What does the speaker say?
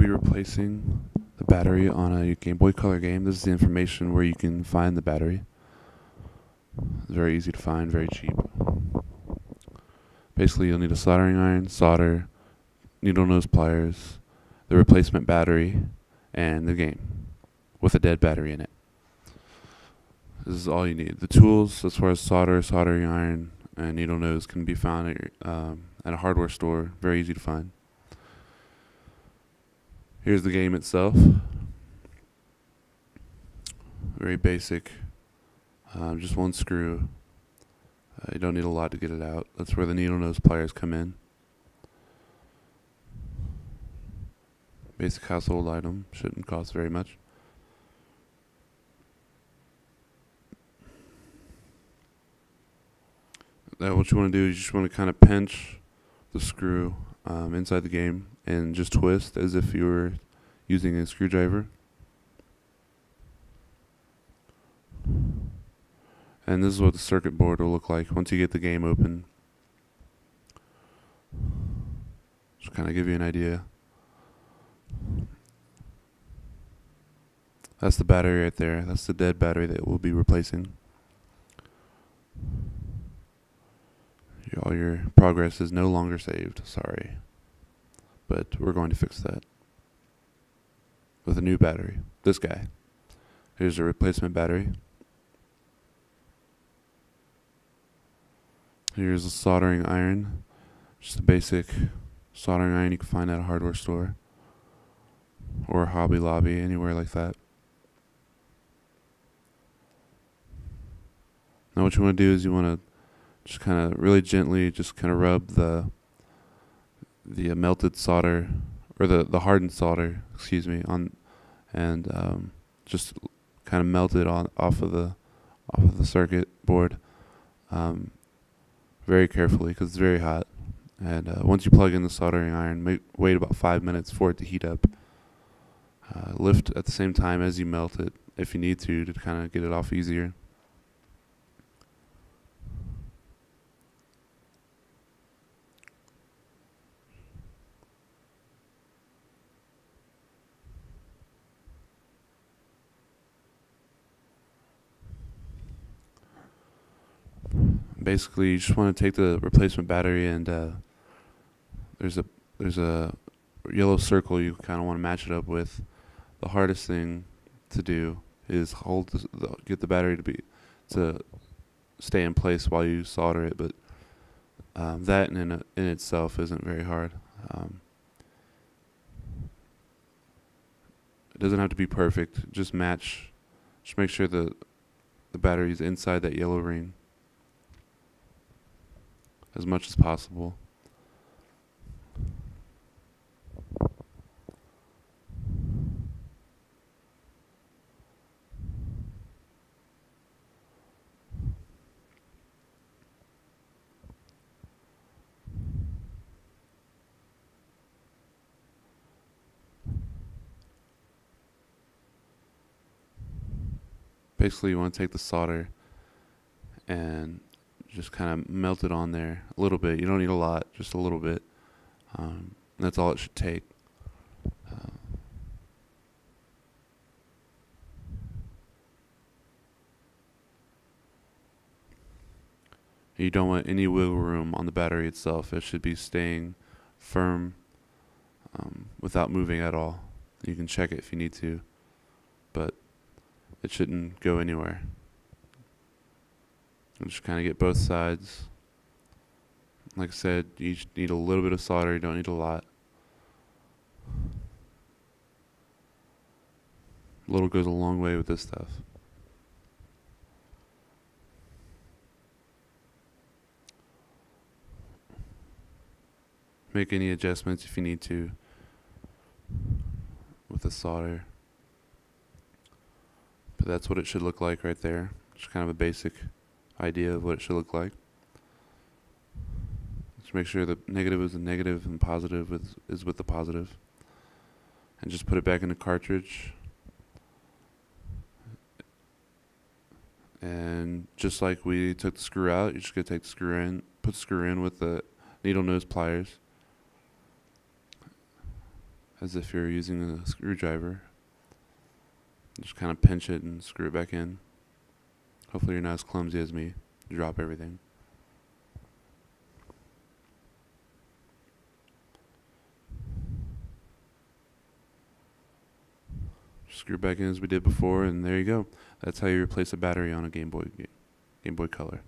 be replacing the battery on a Game Boy Color game. This is the information where you can find the battery. It's very easy to find, very cheap. Basically, you'll need a soldering iron, solder, needle nose pliers, the replacement battery, and the game with a dead battery in it. This is all you need. The tools, as far as solder, soldering iron, and needle nose, can be found at a hardware store. Very easy to find. Here's the game itself. Very basic. Just one screw. You don't need a lot to get it out. That's where the needle nose pliers come in. Basic household item. Shouldn't cost very much. Now what you want to do is you just want to kind of pinch the screw inside the game and just twist as if you were using a screwdriver. And this is what the circuit board will look like once you get the game open. Just kind of give you an idea. That's the battery right there. That's the dead battery that we'll be replacing. All your progress is no longer saved. Sorry. But we're going to fix that with a new battery. This guy. Here's a replacement battery. Here's a soldering iron. Just a basic soldering iron you can find at a hardware store or Hobby Lobby, anywhere like that. Now what you want to do is you want to just kind of really gently just kind of rub the melted solder, or the hardened solder, excuse me, on, and just kind of melt it off of the circuit board very carefully, because it's very hot. And once you plug in the soldering iron, wait about 5 minutes for it to heat up. Lift at the same time as you melt it if you need to kind of get it off easier. Basically, you just want to take the replacement battery, and there's a yellow circle you kind of want to match it up with. The hardest thing to do is get the battery to stay in place while you solder it, but that in itself isn't very hard. It doesn't have to be perfect. Just make sure the battery is inside that yellow ring as much as possible. Basically, you want to take the solder and just kind of melt it on there a little bit. You don't need a lot, just a little bit. That's all it should take. You don't want any wiggle room on the battery itself. It should be staying firm without moving at all. You can check it if you need to, but it shouldn't go anywhere. Just kind of get both sides. Like I said, you just need a little bit of solder. You don't need a lot. A little goes a long way with this stuff. Make any adjustments if you need to with the solder. But that's what it should look like right there. Just kind of a basic idea of what it should look like. Just make sure the negative is a negative and positive is with the positive. And just put it back in the cartridge. And just like we took the screw out, you're just going to take the screw in, put the screw in with the needle nose pliers. as if you're using a screwdriver. Just kind of pinch it and screw it back in. Hopefully you're not as clumsy as me. Drop everything. Screw back in as we did before, and there you go. That's how you replace a battery on a Game Boy Color.